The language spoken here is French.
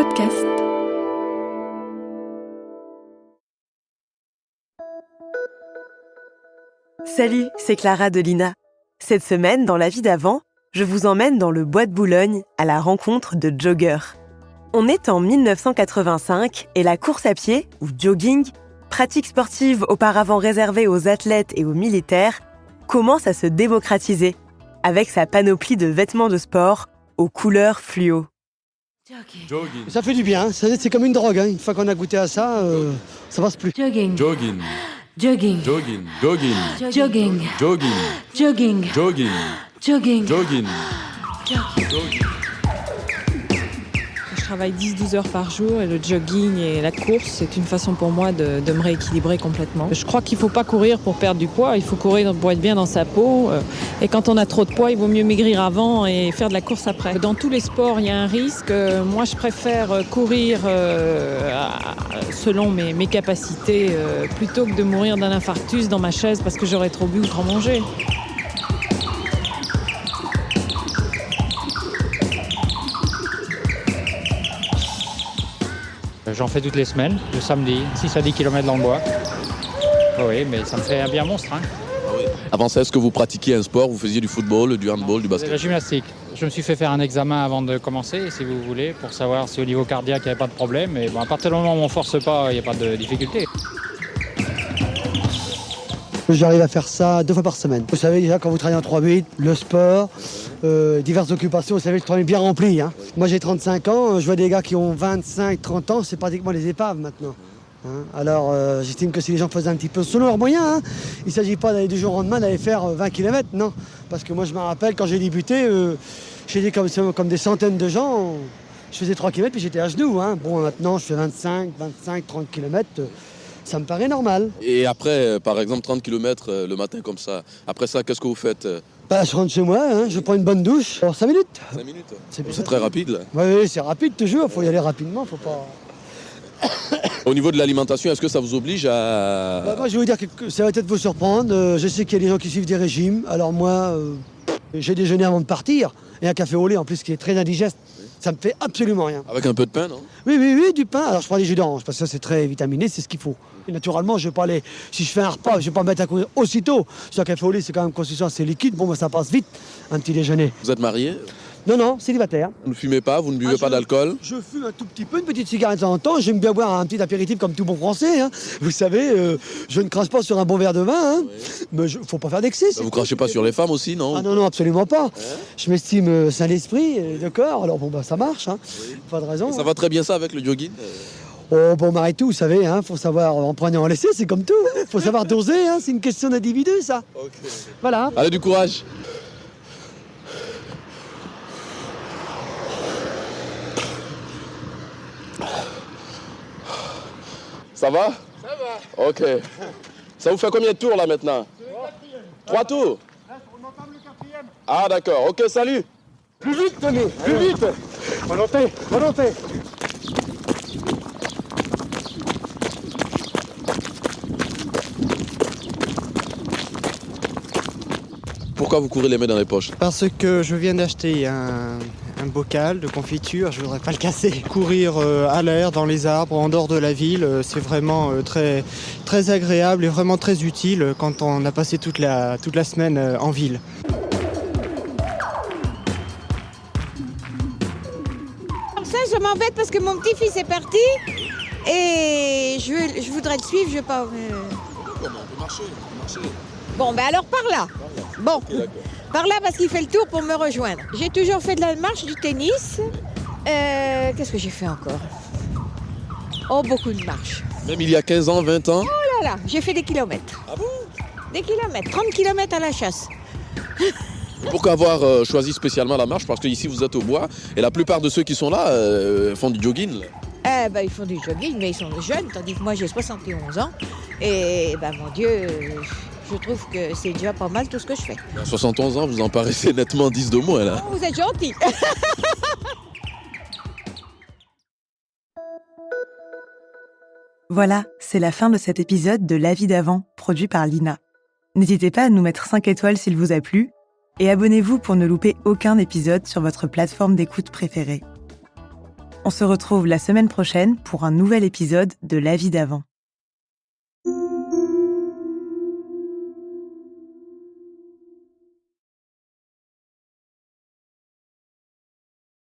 podcast. Salut, c'est Clara de Lina. Cette semaine, dans La vie d'avant, je vous emmène dans le bois de Boulogne à la rencontre de joggeurs. On est en 1985 et la course à pied, ou jogging, pratique sportive auparavant réservée aux athlètes et aux militaires, commence à se démocratiser, avec sa panoplie de vêtements de sport aux couleurs fluo. Jogging. Ça fait du bien, c'est comme une drogue. Une fois qu'on a goûté à ça, ça passe plus. Jogging. Jogging. Jogging. Jogging. Jogging. Jogging. Jogging. Jogging. Jogging. Jogging. Jogging. Je travaille 10-12 heures par jour et le jogging et la course, c'est une façon pour moi de me rééquilibrer complètement. Je crois qu'il ne faut pas courir pour perdre du poids, il faut courir pour être bien dans sa peau. Et quand on a trop de poids, il vaut mieux maigrir avant et faire de la course après. Dans tous les sports, il y a un risque. Moi, je préfère courir selon mes capacités plutôt que de mourir d'un infarctus dans ma chaise parce que j'aurais trop bu ou trop mangé. J'en fais toutes les semaines, le samedi, 6 à 10 km dans le bois. Oui, mais ça me fait un bien monstre. Avant ça, est-ce que vous pratiquiez un sport? Vous faisiez du football, du handball, du C'est basket? la gymnastique. Je me suis fait faire un examen avant de commencer, si vous voulez, pour savoir si au niveau cardiaque, il n'y avait pas de problème. Et bon, à partir du moment où on ne force pas, il n'y a pas de difficulté. J'arrive à faire ça 2 fois par semaine. Vous savez déjà, quand vous travaillez en 3-8, le sport, diverses occupations, vous savez, le travail est bien rempli. Moi j'ai 35 ans, je vois des gars qui ont 25-30 ans, c'est pratiquement les épaves maintenant. Alors j'estime que si les gens faisaient un petit peu selon leurs moyens, il ne s'agit pas d'aller du jour au lendemain d'aller faire 20 km, non. Parce que moi je me rappelle quand j'ai débuté, j'étais comme des centaines de gens, je faisais 3 km puis j'étais à genoux. Bon maintenant je fais 25, 30 km. Ça me paraît normal. Et après, par exemple, 30 km le matin comme ça, après ça, qu'est-ce que vous faites? Je rentre chez moi, je prends une bonne douche. Alors 5 minutes. 5 minutes. C'est C'est très rapide, là. Oui, c'est rapide toujours, il faut y aller rapidement, faut pas... Au niveau de l'alimentation, est-ce que ça vous oblige à... Moi, je vais vous dire que ça va peut-être vous surprendre. Je sais qu'il y a des gens qui suivent des régimes. Alors moi, j'ai déjeuné avant de partir. Et un café au lait, en plus, qui est très indigeste. Ça me fait absolument rien. Avec un peu de pain, non? Oui, du pain. Alors je prends des jus d'orange, parce que ça, c'est très vitaminé, c'est ce qu'il faut. Et naturellement, je vais pas aller... Si je fais un repas, je vais pas me mettre à courir aussitôt. Sur un café au lait, c'est quand même consistant, c'est liquide. Bon, ça passe vite, un petit déjeuner. Vous êtes marié? Non, célibataire. Vous ne fumez pas, vous ne buvez pas d'alcool? Je fume un tout petit peu, une petite cigarette de temps en temps. J'aime bien boire un petit apéritif comme tout bon français. Vous savez, je ne crache pas sur un bon verre de vin. Oui. Mais il ne faut pas faire d'excès. Vous crachez pas sur les femmes aussi, non? Ah non, absolument pas. Je m'estime sain d'esprit et de corps. Alors ça marche. Oui. Pas de raison. Et ça va très bien ça avec le jogging? Bon, Marie, tout, vous savez, faut savoir en prendre et en laisser, c'est comme tout. Faut savoir doser, c'est une question d'individu, ça. Okay. Voilà. Allez, du courage. Ça va? Ça va. Ok. Ça vous fait combien de tours là maintenant? 3 tours? On entame le 4e. Ah d'accord, ok, salut. Plus vite, Tony, plus vite. Volonté. Pourquoi vous courez les mains dans les poches? Parce que je viens d'acheter un bocal de confiture, je voudrais pas le casser. Courir à l'air, dans les arbres, en dehors de la ville, c'est vraiment très, très agréable et vraiment très utile quand on a passé toute la semaine en ville. Ça, je m'embête parce que mon petit-fils est parti et je voudrais le suivre, je vais pas... On peut marcher. Bon, alors par là. Bon, par là parce qu'il fait le tour pour me rejoindre. J'ai toujours fait de la marche, du tennis. Qu'est-ce que j'ai fait encore? Oh, beaucoup de marches. Même il y a 15 ans, 20 ans? Oh là, j'ai fait des kilomètres. Ah bon? Des kilomètres, 30 kilomètres à la chasse. Pourquoi avoir choisi spécialement la marche? Parce qu'ici vous êtes au bois et la plupart de ceux qui sont là font du jogging. Ils font du jogging, mais ils sont jeunes, tandis que moi j'ai 71 ans. Et mon Dieu, je trouve que c'est déjà pas mal tout ce que je fais. À 71 ans, vous en paraissez nettement 10 de moins là. Oh, vous êtes gentil. Voilà, c'est la fin de cet épisode de La vie d'avant, produit par Lina. N'hésitez pas à nous mettre 5 étoiles s'il vous a plu et abonnez-vous pour ne louper aucun épisode sur votre plateforme d'écoute préférée. On se retrouve la semaine prochaine pour un nouvel épisode de La vie d'avant.